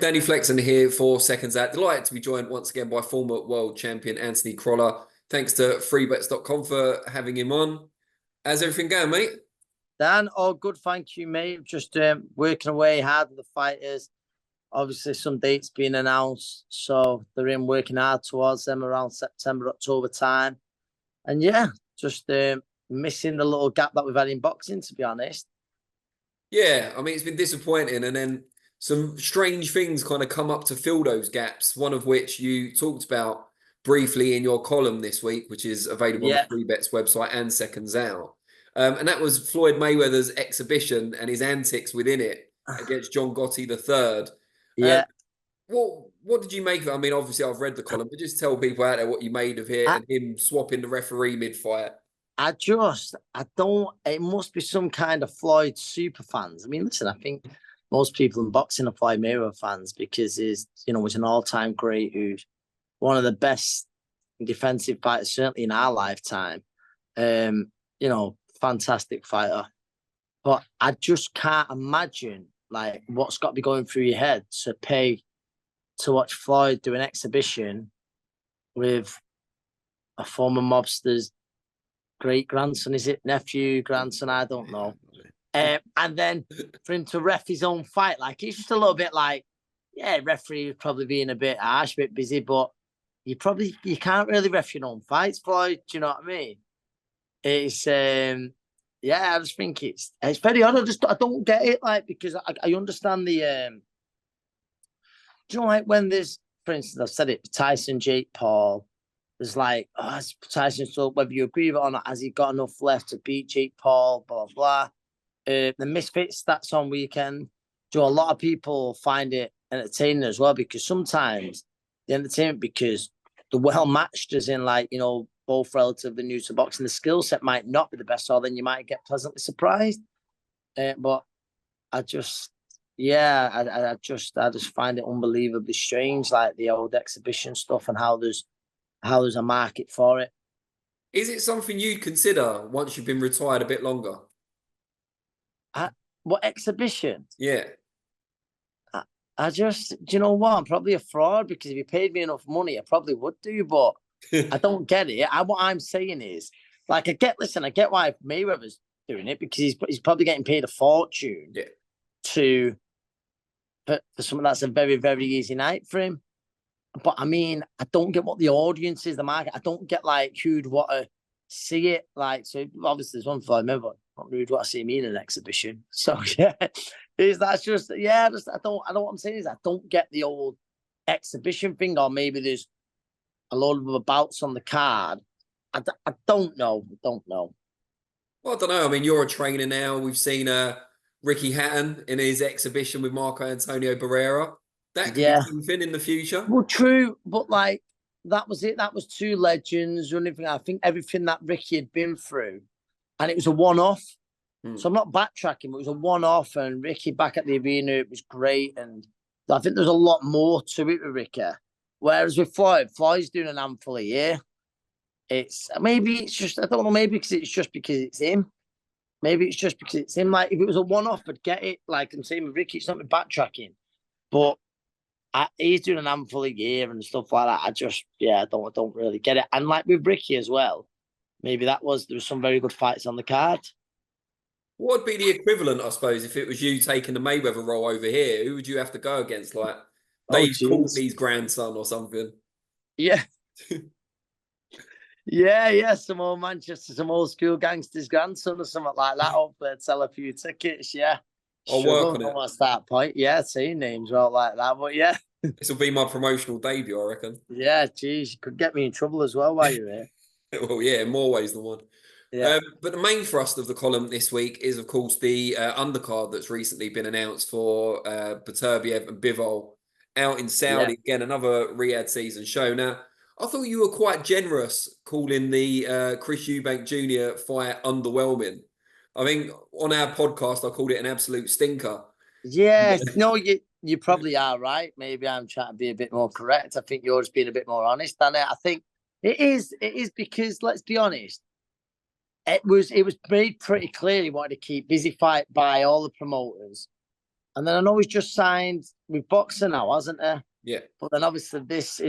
Danny Flexen here for Seconds Out. Delighted to be joined once again by former world champion Anthony Crolla. Thanks to freebets.com for having him on. How's everything going, mate? Dan, all good, thank you, mate. Just working away hard with the fighters. Obviously, some dates being announced, so they're in working hard towards them around September, October time. And yeah, just missing the little gap that we've had in boxing, to be honest. Yeah, I mean, it's been disappointing. And then some strange things kind of come up to fill those gaps, one of which you talked about briefly in your column this week, which is available on the Free Bets website and Seconds Out. And that was Floyd Mayweather's exhibition and his antics within it against John Gotti III. Yeah. What did you make of it? I mean, obviously I've read the column, but just tell people out there what you made of it and him swapping the referee mid-fight. I don't, it must be some kind of Floyd super fans. I mean, listen, I think most people in boxing are Floyd Mayweather fans because he's an all-time great, who's one of the best defensive fighters, certainly in our lifetime. Fantastic fighter. But I just can't imagine like what's got to be going through your head to pay to watch Floyd do an exhibition with a former mobster's great grandson. Is it nephew, grandson? I don't know. And then for him to ref his own fight, like it's just a little bit like, yeah, referee was probably being a bit harsh, a bit busy, but you can't really ref your own fights, Floyd. Do you know what I mean? It's I just think it's very odd. I don't get it, like, because I understand the like when there's, for instance, I've said it, Tyson, Jake Paul, there's like, Tyson, so whether you agree with it or not, has he got enough left to beat Jake Paul, blah, blah. The Misfits that's on weekend. A lot of people find it entertaining as well, because sometimes the entertainment, because the well matched is in, like, both relatively new to boxing, the skill set might not be the best, or then you might get pleasantly surprised. But I just find it unbelievably strange, like the old exhibition stuff, and how there's a market for it. Is it something you'd consider once you've been retired a bit longer? What exhibition? Yeah. Do you know what? I'm probably a fraud, because if you paid me enough money, I probably would do, but I don't get it. What I'm saying is, like, I get why Mayweather's doing it, because he's probably getting paid a fortune for something that's a very, very easy night for him. But I mean, I don't get what the audience is, the market. I don't get like who'd want to see it. Like, so obviously there's one for Mayweather. Not who'd want to see me in an exhibition. So yeah, I don't what I'm saying is, I don't get the old exhibition thing, or maybe there's a load of bouts on the card. I don't know. Well, I don't know. I mean, you're a trainer now. We've seen Ricky Hatton in his exhibition with Marco Antonio Barrera. That could be something in the future. Well, true, but like that was it. That was two legends. I think everything that Ricky had been through, and it was a one-off. So I'm not backtracking, but it was a one-off, and Ricky back at the arena, it was great. And I think there's a lot more to it with Ricky. Whereas with Floyd's doing an handful a year. I don't know, maybe because it's him. Maybe it's just because it's him. Like, if it was a one-off, I'd get it. Like I'm saying with Ricky, it's not me backtracking. But he's doing an handful a year and stuff like that. I don't really get it. And like with Ricky as well, maybe there was some very good fights on the card. What would be the equivalent, I suppose, if it was you taking the Mayweather role over here? Who would you have to go against? Like Dave Courtney's grandson or something? Yeah. Yeah. Some old school gangster's grandson or something like that. Hopefully I'd sell a few tickets, yeah. I'll work on it. What's that point? Yeah, seeing names all like that, but yeah. This will be my promotional debut, I reckon. Yeah, geez, you could get me in trouble as well while you're here. Well, yeah, in more ways than one. Yeah. But the main thrust of the column this week is, of course, the undercard that's recently been announced for Beterbiev and Bivol out in Saudi. Again, another Riyadh season show. Now, I thought you were quite generous calling the Chris Eubank Jr. fight underwhelming. I mean, on our podcast, I called it an absolute stinker. Yes. No, you probably are right. Maybe I'm trying to be a bit more correct. I think you're just being a bit more honest, and I think it is because, let's be honest, it was made pretty clear he wanted to keep busy fight by all the promoters. And then I know he's just signed with Boxer now, hasn't he? Yeah. But then obviously these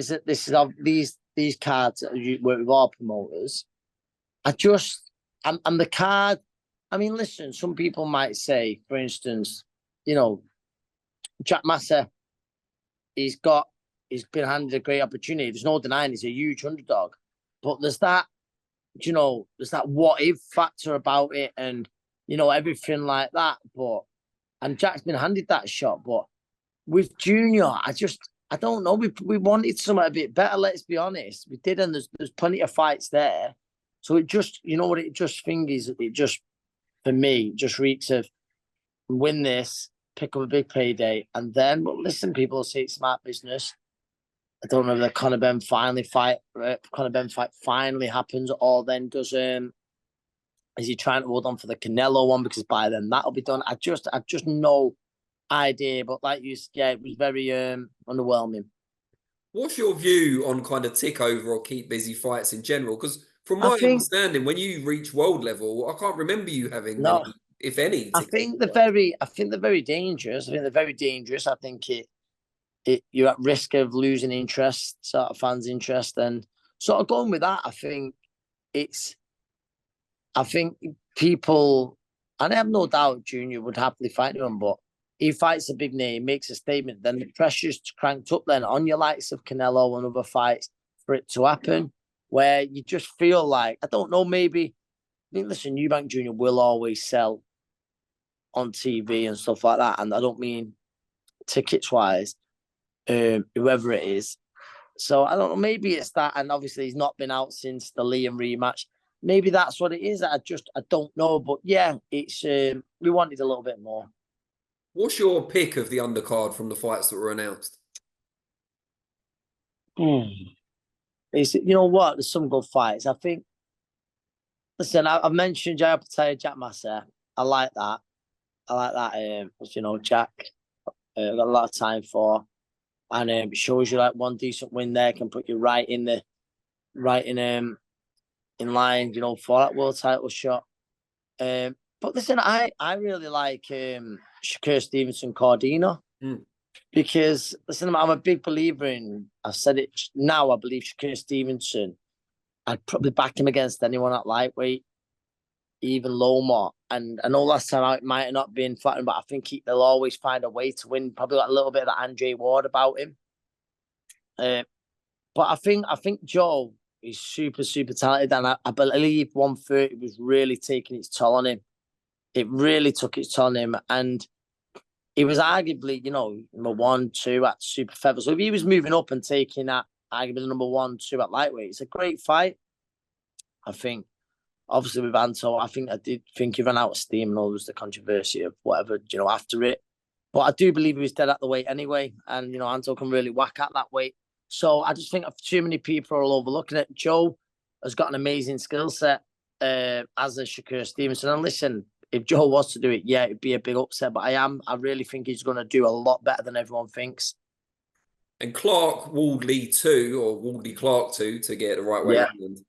cards that you work with all promoters. And the card. I mean, listen, some people might say, for instance, you know, Jack Massa, he's been handed a great opportunity. There's no denying he's a huge underdog. But there's that, there's that what if factor about it and, everything like that. And Jack's been handed that shot. But with Junior, I don't know. We wanted something a bit better, let's be honest. We did, and there's plenty of fights there. So it just, it just for me, just reeks of win this, pick up a big payday, and then, but listen, people say it's smart business. I don't know if the Conor Ben fight finally happens, or then does is he trying to hold on for the Canelo one, because by then that'll be done. I've just no idea, but like you said, it was very underwhelming. What's your view on kind of tick over or keep busy fights in general? Because from my understanding, when you reach world level, I can't remember you having many, if any. I think they're very dangerous. I think they're very dangerous. I think you're at risk of losing interest, sort of fans' interest, and sort of going with that. I think people, and I have no doubt Junior would happily fight him, but he fights a big name, makes a statement, then the pressure's cranked up then on your likes of Canelo and other fights for it to happen, where you just feel like, I don't know, maybe, I think, listen, Eubank Jr. will always sell on TV and stuff like that, and I don't mean tickets-wise, whoever it is. So I don't know, maybe it's that, and obviously he's not been out since the Liam rematch. Maybe that's what it is. I don't know, but yeah, it's we wanted a little bit more. What's your pick of the undercard from the fights that were announced? It's, you know what? There's some good fights. I think. Listen, I've mentioned Jai Opetaia, Jack Massa. I like that. Jack. I've got a lot of time for, and it shows you like one decent win there can put you right in line, for that world title shot. But listen, I really like Shakur Stevenson Cordina, because listen, I'm a big believer in. I've said it now. I believe Shakur Stevenson. I'd probably back him against anyone at lightweight, even Loma. And I know last time it might have not been flattering, but I think they'll always find a way to win. Probably got a little bit of that Andre Ward about him. But I think Joe is super, super talented, and I believe 130 was really taking its toll on him. It really took its toll on him, and he was arguably, number 1, 2 at super feather. So if he was moving up and taking that, arguably number 1, 2 at lightweight, it's a great fight. I think, obviously with Anto, I did think he ran out of steam, and all was the controversy of whatever, after it. But I do believe he was dead at the weight anyway, and Anto can really whack at that weight. So I just think too many people are overlooking it. Joe has got an amazing skill set as a Shakur Stevenson. And listen, if Joe was to do it, yeah, it'd be a big upset. But I really think he's going to do a lot better than everyone thinks. And Clark Waldley 2, or Waldley Clark 2, to get the right way around.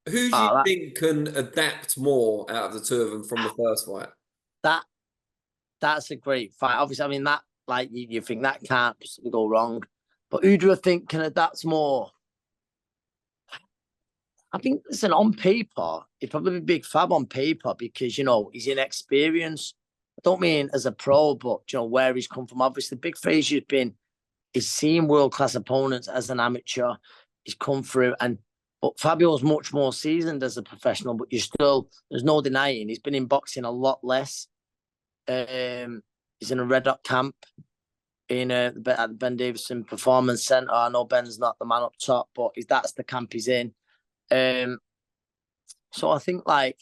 Who do you think can adapt more out of the two of them from the first fight? That's a great fight. Obviously, I mean, that, like, you think that can't go wrong. But who do I think can adapt more? I think, listen, on paper, he'd probably be big fab on paper because, he's inexperienced. I don't mean as a pro, but, where he's come from. Obviously, big Fraser's he's seen world-class opponents as an amateur. He's come through, but Fabio's much more seasoned as a professional, but there's no denying, he's been in boxing a lot less. He's in a Red Hot camp at the Ben Davison Performance Centre. I know Ben's not the man up top, but that's the camp he's in. So I think, like,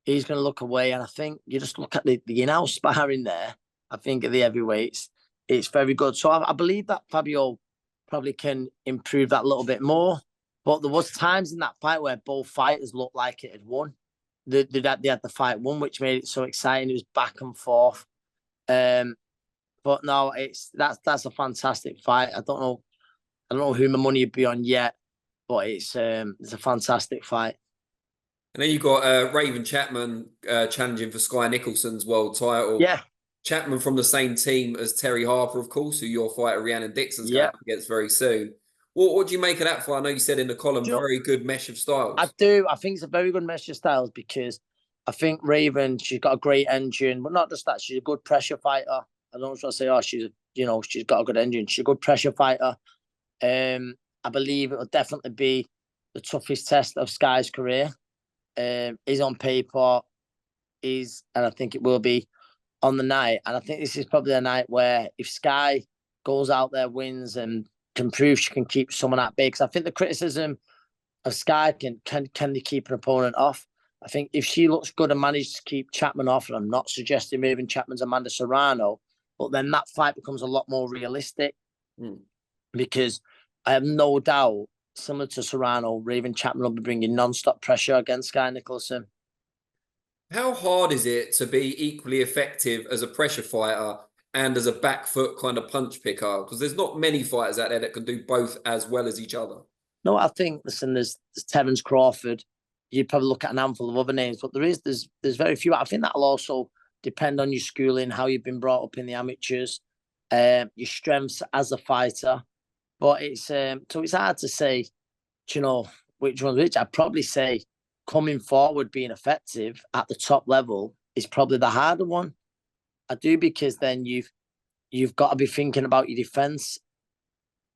he's going to look away, and I think you just look at the in-house sparring there. I think at the heavyweights, it's very good. So I believe that Fabio probably can improve that a little bit more. But there was times in that fight where both fighters looked like it had won. They had the fight won, which made it so exciting. It was back and forth. But no, that's a fantastic fight. I don't know who my money would be on yet, but it's a fantastic fight. And then you've got Raven Chapman challenging for Sky Nicholson's world title. Yeah. Chapman from the same team as Terry Harper, of course, who your fighter Rhiannon Dixon's going Yeah. up against very soon. What do you make of that fight? I know you said in the column, Do you know- very good mesh of styles. I do. I think it's a very good mesh of styles because I think Raven, she's got a great engine, but not just that, she's a good pressure fighter. I don't want to say, oh, she's got a good engine. She's a good pressure fighter. I believe it will definitely be the toughest test of Sky's career. Is on paper, and I think it will be on the night. And I think this is probably a night where if Sky goes out there, wins, and can prove she can keep someone at bay, because I think the criticism of Sky can they keep an opponent off? I think if she looks good and manages to keep Chapman off, and I'm not suggesting moving Chapman's Amanda Serrano, but then that fight becomes a lot more realistic because I have no doubt, similar to Serrano, Raven Chapman will be bringing non-stop pressure against Sky Nicholson. How hard is it to be equally effective as a pressure fighter and as a back foot kind of punch picker? Because there's not many fighters out there that can do both as well as each other. No, I think, listen, there's Terence Crawford. You'd probably look at an handful of other names, but there's very few. I think that'll also depend on your schooling, how you've been brought up in the amateurs, your strengths as a fighter. But it's so it's hard to say, which one's which. I'd probably say coming forward, being effective at the top level is probably the harder one. I do, because then you've got to be thinking about your defense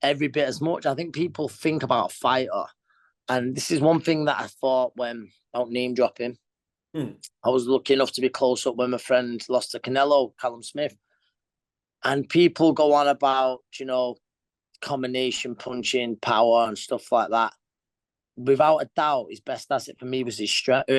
every bit as much. I think people think about a fighter, and this is one thing that I thought when I don't name drop him. I was lucky enough to be close up when my friend lost to Canelo, Callum Smith, and people go on about combination punching, power, and stuff like that. Without a doubt, his best asset for me was his strength.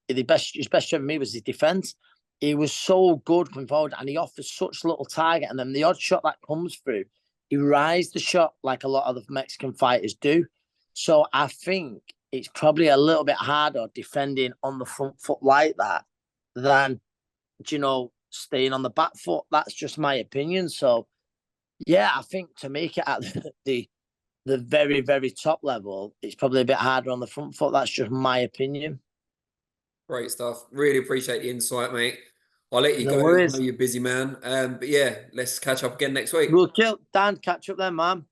His best strength for me was his defense. He was so good coming forward, and he offers such little target. And then the odd shot that comes through, he rides the shot like a lot of the Mexican fighters do. So I think it's probably a little bit harder defending on the front foot like that than, staying on the back foot. That's just my opinion. So, yeah, I think to make it at the very, very top level, it's probably a bit harder on the front foot. That's just my opinion. Great stuff. Really appreciate the insight, mate. I'll let you No go. I worries. know you're a busy man. But yeah, let's catch up again next week. We'll kill Dan. Catch up then, man.